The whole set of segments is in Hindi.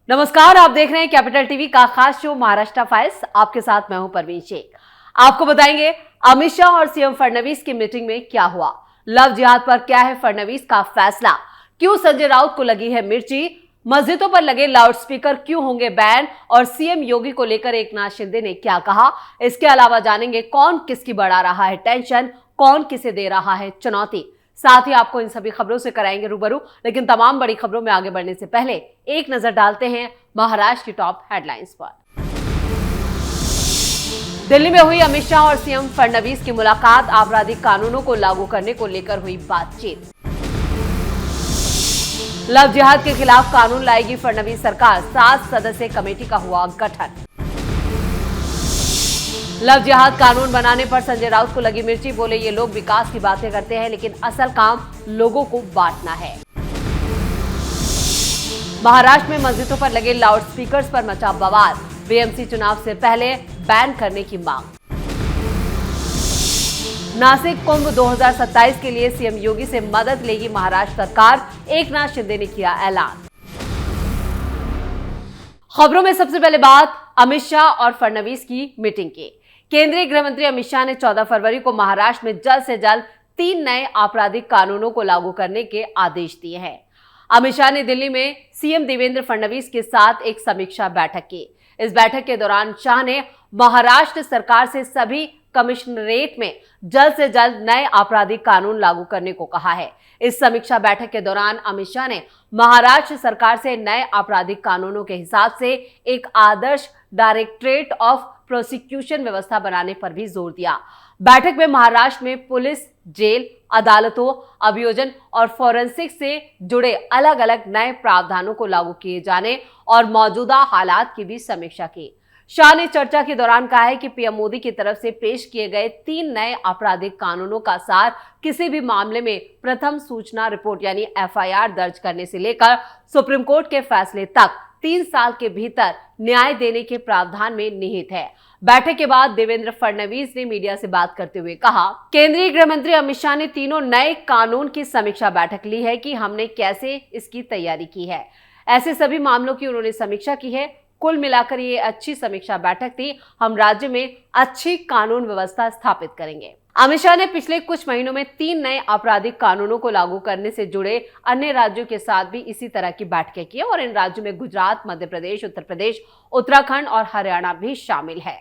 नमस्कार, आप देख रहे हैं कैपिटल टीवी का खास शो महाराष्ट्र फाइल्स। आपके साथ मैं हूं परवीन शेख। आपको बताएंगे अमित शाह और सीएम फडणवीस की मीटिंग में क्या हुआ, लव जिहाद पर क्या है फडणवीस का फैसला, क्यों संजय राउत को लगी है मिर्ची, मस्जिदों पर लगे लाउडस्पीकर क्यों होंगे बैन और सीएम योगी को लेकर एकनाथ शिंदे ने क्या कहा। इसके अलावा जानेंगे कौन किसकी बढ़ा रहा है टेंशन, कौन किसे दे रहा है चुनौती। साथ ही आपको इन सभी खबरों से कराएंगे रूबरू। लेकिन तमाम बड़ी खबरों में आगे बढ़ने से पहले एक नजर डालते हैं महाराष्ट्र की टॉप हेडलाइंस पर। दिल्ली में हुई अमित शाह और सीएम फडणवीस की मुलाकात, आपराधिक कानूनों को लागू करने को लेकर हुई बातचीत। लव जिहाद के खिलाफ कानून लाएगी फडणवीस सरकार, 7 सदस्यीय कमेटी का हुआ गठन। लव जिहाद कानून बनाने पर संजय राउत को लगी मिर्ची, बोले ये लोग विकास की बातें करते हैं लेकिन असल काम लोगों को बांटना है। महाराष्ट्र में मस्जिदों पर लगे लाउडस्पीकर्स पर मचा बवाल, बीएमसी चुनाव से पहले बैन करने की मांग। नासिक कुंभ 2027 के लिए सीएम योगी से मदद लेगी महाराष्ट्र सरकार, एकनाथ शिंदे ने किया ऐलान। खबरों में सबसे पहले बात अमित शाह और फडणवीस की मीटिंग की। केंद्रीय गृह मंत्री अमित शाह ने 14 फरवरी को महाराष्ट्र में जल्द से जल्द 3 नए आपराधिक कानूनों को लागू करने के आदेश दिए हैं। अमित शाह ने दिल्ली में सीएम देवेंद्र फडणवीस के साथ एक समीक्षा बैठक की। इस बैठक के दौरान शाह ने महाराष्ट्र सरकार से सभी कमिश्नरेट में जल्द से जल्द नए आपराधिक कानून लागू करने को कहा है। इस समीक्षा बैठक के दौरान अमित शाह ने महाराष्ट्र सरकार से नए आपराधिक कानूनों के हिसाब से एक आदर्श डायरेक्टरेट ऑफ प्रोसिक्यूशन व्यवस्था बनाने पर भी जोर दिया। बैठक में महाराष्ट्र में पुलिस, जेल, अदालतों, अभियोजन और फोरेंसिक से जुड़े अलग अलग नए प्रावधानों को लागू किए जाने और मौजूदा हालात की भी समीक्षा की। शाह ने चर्चा के दौरान कहा है कि पीएम मोदी की तरफ से पेश किए गए 3 नए आपराधिक कानूनों का सार किसी भी मामले में प्रथम सूचना रिपोर्ट यानी एफआईआर दर्ज करने से लेकर सुप्रीम कोर्ट के फैसले तक 3 साल के भीतर न्याय देने के प्रावधान में निहित है। बैठक के बाद देवेंद्र फडणवीस ने मीडिया से बात करते हुए कहा, केंद्रीय गृह मंत्री अमित शाह ने तीनों नए कानून की समीक्षा बैठक ली है कि हमने कैसे इसकी तैयारी की है। ऐसे सभी मामलों की उन्होंने समीक्षा की है। कुल मिलाकर ये अच्छी समीक्षा बैठक थी। हम राज्य में अच्छी कानून व्यवस्था स्थापित करेंगे। अमित शाह ने पिछले कुछ महीनों में 3 नए आपराधिक कानूनों को लागू करने से जुड़े अन्य राज्यों के साथ भी इसी तरह की बैठकें की और इन राज्यों में गुजरात, मध्य प्रदेश, उत्तर प्रदेश, उत्तराखंड और हरियाणा भी शामिल है।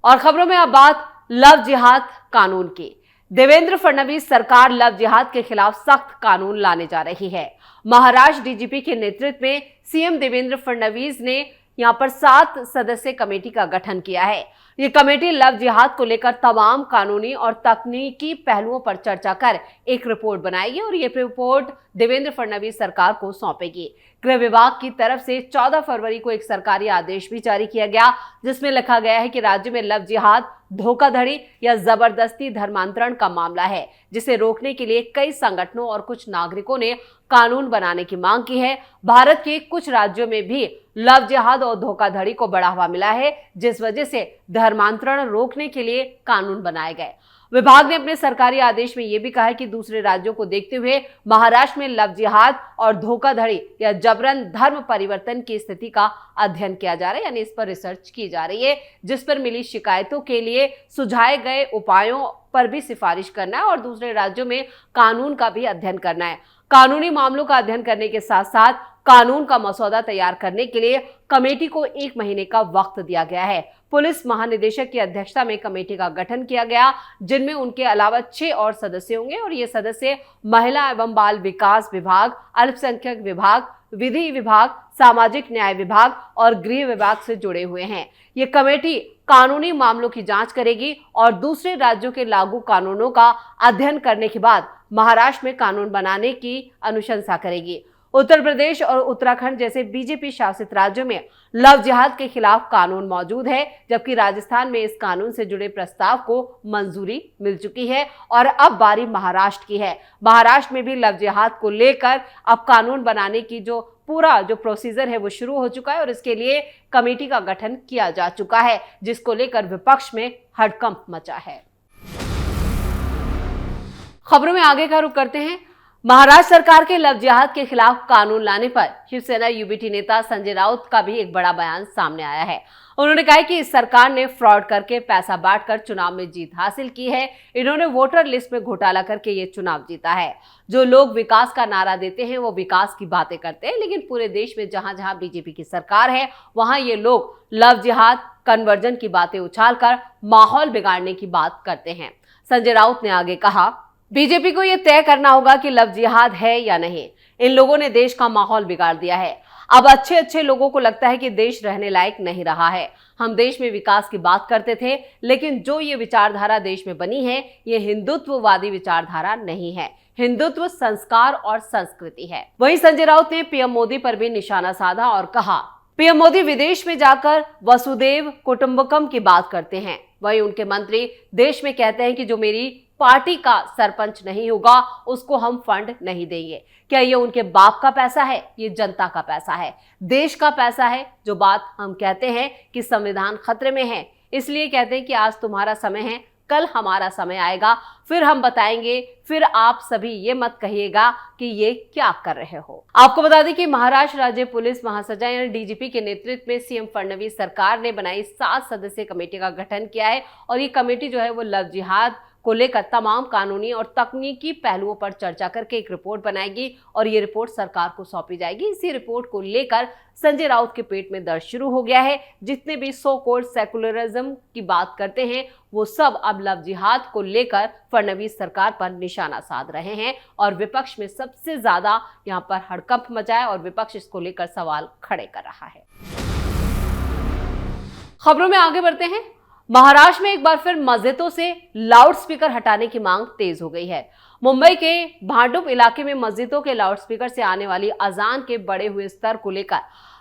और खबरों में अब बात लव जिहाद कानून की। देवेंद्र फडणवीस सरकार लव जिहाद के खिलाफ सख्त कानून लाने जा रही है। महाराष्ट्र डीजीपी के नेतृत्व में सीएम देवेंद्र फडणवीस ने यहां पर 7 सदस्यीय कमेटी का गठन किया है। ये कमेटी लव जिहाद को लेकर तमाम कानूनी और तकनीकी पहलुओं पर चर्चा कर एक रिपोर्ट बनाएगी और ये रिपोर्ट देवेंद्र फडणवीस सरकार को सौंपेगी। गृह विभाग की तरफ से 14 फरवरी को एक सरकारी आदेश भी जारी किया गया, जिसमें लिखा गया है कि राज्य में लव जिहाद धोखाधड़ी या जबरदस्ती धर्मांतरण का मामला है, जिसे रोकने के लिए कई संगठनों और कुछ नागरिकों ने कानून बनाने की मांग की है। भारत के कुछ राज्यों में भी लव जिहाद और धोखाधड़ी को बढ़ावा मिला है, जिस वजह से धर्मांतरण रोकने के लिए कानून बनाए गए। विभाग ने अपने सरकारी आदेश में यह भी कहा है कि दूसरे राज्यों को देखते हुए महाराष्ट्र में लव जिहाद और धोखाधड़ी या जबरन धर्म परिवर्तन की स्थिति का अध्ययन किया जा रहा है, यानी इस पर रिसर्च की जा रही है, जिस पर मिली शिकायतों के लिए सुझाए गए उपायों पर भी सिफारिश करना है और दूसरे राज्यों में कानून का भी अध्ययन करना है। कानूनी मामलों का अध्ययन करने के साथ साथ कानून का मसौदा तैयार करने के लिए कमेटी को 1 महीने का वक्त दिया गया है। पुलिस महानिदेशक की अध्यक्षता में कमेटी का गठन किया गया, जिनमें उनके अलावा 6 और सदस्य होंगे और ये सदस्य महिला एवं बाल विकास विभाग, अल्पसंख्यक विभाग, विधि विभाग, सामाजिक न्याय विभाग और गृह विभाग से जुड़े हुए हैं। ये कमेटी कानूनी मामलों की जांच करेगी और दूसरे राज्यों के लागू कानूनों का अध्ययन करने के बाद महाराष्ट्र में कानून बनाने की अनुशंसा करेगी। उत्तर प्रदेश और उत्तराखंड जैसे बीजेपी शासित राज्यों में लव जिहाद के खिलाफ कानून मौजूद है, जबकि राजस्थान में इस कानून से जुड़े प्रस्ताव को मंजूरी मिल चुकी है और अब बारी महाराष्ट्र की है। महाराष्ट्र में भी लव जिहाद को लेकर अब कानून बनाने की जो प्रोसीजर है वो शुरू हो चुका है और इसके लिए कमेटी का गठन किया जा चुका है, जिसको लेकर विपक्ष में हड़कंप मचा है। खबरों में आगे का रुख करते हैं। महाराष्ट्र सरकार के लव जिहाद के खिलाफ कानून लाने पर शिवसेना यूबीटी नेता संजय राउत का भी एक बड़ा बयान सामने आया है। उन्होंने कहा कि इस सरकार ने फ्रॉड करके पैसा बांटकर चुनाव में जीत हासिल की है। इन्होंने वोटर लिस्ट में घोटाला करके ये चुनाव जीता है। जो लोग विकास का नारा देते हैं वो विकास की बातें करते हैं, लेकिन पूरे देश में जहां जहां बीजेपी की सरकार है वहां ये लोग लव जिहाद, कन्वर्जन की बातें उछालकर माहौल बिगाड़ने की बात करते हैं। संजय राउत ने आगे कहा, बीजेपी को यह तय करना होगा कि लव जिहाद है या नहीं। इन लोगों ने देश का माहौल बिगाड़ दिया है। अब अच्छे अच्छे लोगों को लगता है कि देश रहने लायक नहीं रहा है। हम देश में विकास की बात करते थे, लेकिन जो ये विचारधारा देश में बनी है ये हिंदुत्ववादी विचारधारा नहीं है। हिंदुत्व संस्कार और संस्कृति है। वहीं संजय राउत ने पीएम मोदी पर भी निशाना साधा और कहा, पीएम मोदी विदेश में जाकर वसुदेव कुटुंबकम की बात करते हैं। वहीं उनके मंत्री देश में कहते हैं कि जो मेरी पार्टी का सरपंच नहीं होगा उसको हम फंड नहीं देंगे। क्या ये उनके बाप का पैसा है? ये जनता का पैसा है, देश का पैसा है। जो बात हम कहते हैं कि संविधान खतरे में है, इसलिए कहते हैं कि आज तुम्हारा समय है, कल हमारा समय आएगा, फिर हम बताएंगे, फिर आप सभी ये मत कहिएगा कि ये क्या कर रहे हो। आपको बता दें कि महाराष्ट्र राज्य पुलिस महासंचालक यानी डीजीपी के नेतृत्व में सीएम फडणवीस सरकार ने बनाई 7 सदस्यीय कमेटी का गठन किया है और ये कमेटी जो है वो लव जिहाद को लेकर तमाम कानूनी और तकनीकी पहलुओं पर चर्चा करके एक रिपोर्ट बनाएगी और ये रिपोर्ट सरकार को सौंपी जाएगी। इसी रिपोर्ट को लेकर संजय राउत के पेट में दर्द शुरू हो गया है। जितने भी सो कॉल्ड सेकुलरिज्म की बात करते हैं वो सब अब लव जिहाद को लेकर फडणवीस सरकार पर निशाना साध रहे हैं और विपक्ष में सबसे ज्यादा यहाँ पर हड़कंप मचा है और विपक्ष इसको लेकर सवाल खड़े कर रहा है। खबरों में आगे बढ़ते हैं। महाराष्ट्र में एक बार फिर मस्जिदों से लाउडस्पीकर हटाने की मांग तेज हो गई है। मुंबई के भांडुप इलाके में मस्जिदों के लाउडस्पीकर से आने वाली अजान के बढ़े हुए स्तर को लेकर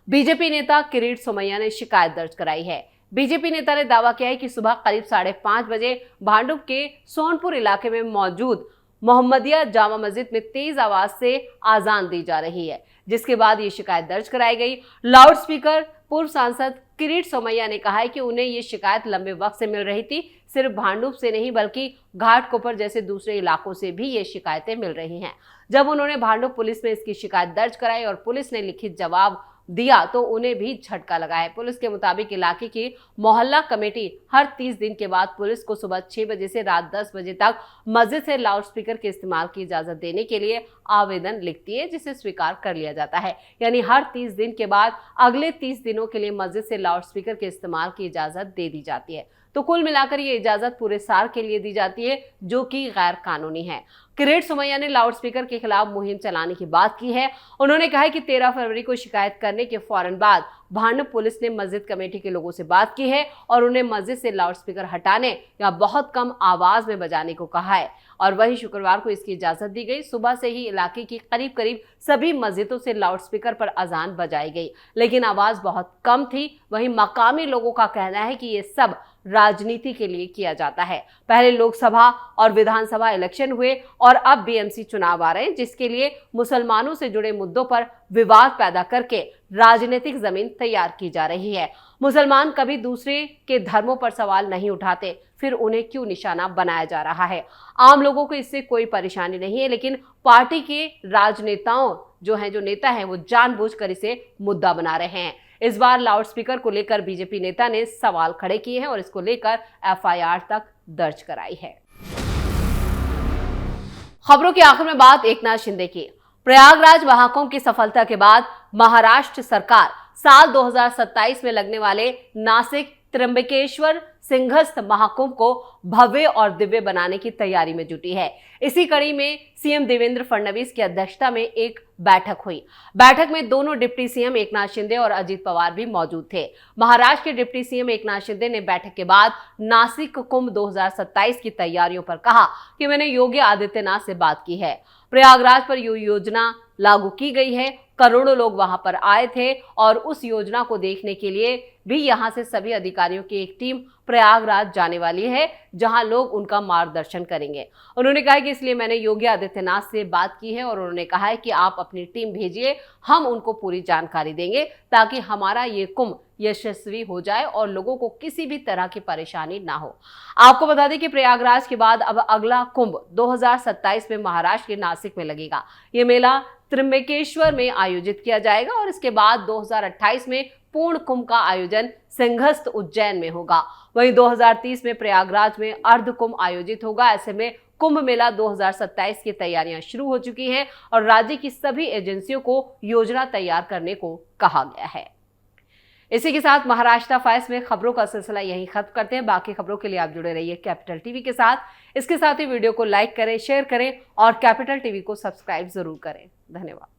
बीजेपी नेता किरीट सोमैया ने शिकायत दर्ज कराई है। बीजेपी नेता ने दावा किया है कि सुबह करीब 5:30 बजे भांडुप के सोनपुर इलाके में मौजूद मोहम्मदिया जामा मस्जिद में तेज आवाज से आजान दी जा रही है, जिसके बाद ये शिकायत दर्ज कराई गई। लाउडस्पीकर पूर्व सांसद किरीट सोमैया ने कहा है कि उन्हें ये शिकायत लंबे वक्त से मिल रही थी। सिर्फ भांडुप से नहीं बल्कि घाटकोपर जैसे दूसरे इलाकों से भी ये शिकायतें मिल रही हैं। जब उन्होंने भांडुप पुलिस में इसकी शिकायत दर्ज कराई और पुलिस ने लिखित जवाब दिया तो उन्हें भी झटका लगा है। पुलिस के मुताबिक इलाके की मोहल्ला कमेटी हर 30 दिन के बाद पुलिस को सुबह 6 बजे से रात 10 बजे तक मस्जिद से लाउडस्पीकर के इस्तेमाल की इजाजत देने के लिए आवेदन लिखती है, जिसे स्वीकार कर लिया जाता है। यानी हर 30 दिन के बाद अगले 30 दिनों के लिए मस्जिद से लाउडस्पीकर के इस्तेमाल की इजाजत दे दी जाती है। तो कुल मिलाकर ये इजाजत पूरे साल के लिए दी जाती है, जो कि गैर कानूनी है। किरीट सोमैया ने लाउडस्पीकर के खिलाफ मुहिम चलाने की बात की है। उन्होंने कहा है कि 13 फरवरी को शिकायत करने के फौरन बाद भांडुप पुलिस ने मस्जिद कमेटी के लोगों से बात की है और उन्हें मस्जिद से लाउडस्पीकर हटाने या बहुत कम आवाज में बजाने को कहा है और वहीं शुक्रवार को इसकी इजाजत दी गई। सुबह से ही इलाके की करीब सभी मस्जिदों से लाउडस्पीकर पर अजान बजाई गई, लेकिन आवाज बहुत कम थी। वहीं मकामी लोगों का कहना है कि ये सब राजनीति के लिए किया जाता है। पहले लोकसभा और विधानसभा इलेक्शन हुए और अब बीएमसी चुनाव आ रहे हैं, जिसके लिए मुसलमानों से जुड़े मुद्दों पर विवाद पैदा करके राजनीतिक जमीन तैयार की जा रही है। मुसलमान कभी दूसरे के धर्मों पर सवाल नहीं उठाते, फिर उन्हें क्यों निशाना बनाया जा रहा है? आम लोगों को इससे कोई परेशानी नहीं है, लेकिन पार्टी के राजनेताओं जो नेता हैं वो जानबूझकर इसे मुद्दा बना रहे हैं। इस बार लाउडस्पीकर को लेकर बीजेपी नेता ने सवाल खड़े किए हैं और इसको लेकर एफआईआर तक दर्ज कराई है। खबरों के आखिर में बात एकनाथ शिंदे की। प्रयागराज महाकुंभ की सफलता के बाद महाराष्ट्र सरकार साल 2027 में लगने वाले नासिक त्र्यंबकेश्वर सिंहस्थ महाकुंभ को भव्य और दिव्य बनाने की तैयारी में जुटी है। इसी कड़ी में सीएम देवेंद्र फडणवीस की अध्यक्षता में एक बैठक हुई। बैठक में दोनों डिप्टी सीएम एकनाथ शिंदे और अजित पवार भी मौजूद थे। महाराष्ट्र के डिप्टी सीएम एकनाथ शिंदे ने बैठक के बाद नासिक कुंभ 2027 की तैयारियों पर कहा कि मैंने योगी आदित्यनाथ से बात की है। प्रयागराज पर योजना लागू की गई है। करोड़ों लोग वहां पर आए थे और उस योजना को देखने के लिए भी यहां से सभी अधिकारियों की एक टीम प्रयागराज जाने वाली है, जहां लोग उनका मार्गदर्शन करेंगे। उन्होंने कहा कि इसलिए मैंने योगी आदित्यनाथ से बात की है और उन्होंने कहा है कि आप अपनी टीम भेजिए, हम उनको पूरी जानकारी देंगे ताकि हमारा ये कुंभ यशस्वी हो जाए और लोगों को किसी भी तरह की परेशानी ना हो। आपको बता दें कि प्रयागराज के बाद अब अगला कुंभ 2027 में महाराष्ट्र के नासिक में लगेगा। ये मेला त्र्यंबकेश्वर में आयोजित किया जाएगा और इसके बाद 2028 में पूर्ण कुंभ का आयोजन सिंहस्थ उज्जैन में होगा। वहीं 2030 में प्रयागराज में अर्ध कुंभ आयोजित होगा। ऐसे में कुंभ मेला 2027 की तैयारियां शुरू हो चुकी हैं और राज्य की सभी एजेंसियों को योजना तैयार करने को कहा गया है। इसी के साथ महाराष्ट्र फाइल्स में खबरों का सिलसिला यहीं खत्म करते हैं। बाकी खबरों के लिए आप जुड़े रहिए कैपिटल टीवी के साथ। इसके साथ ही वीडियो को लाइक करें, शेयर करें और कैपिटल टीवी को सब्सक्राइब जरूर करें। धन्यवाद।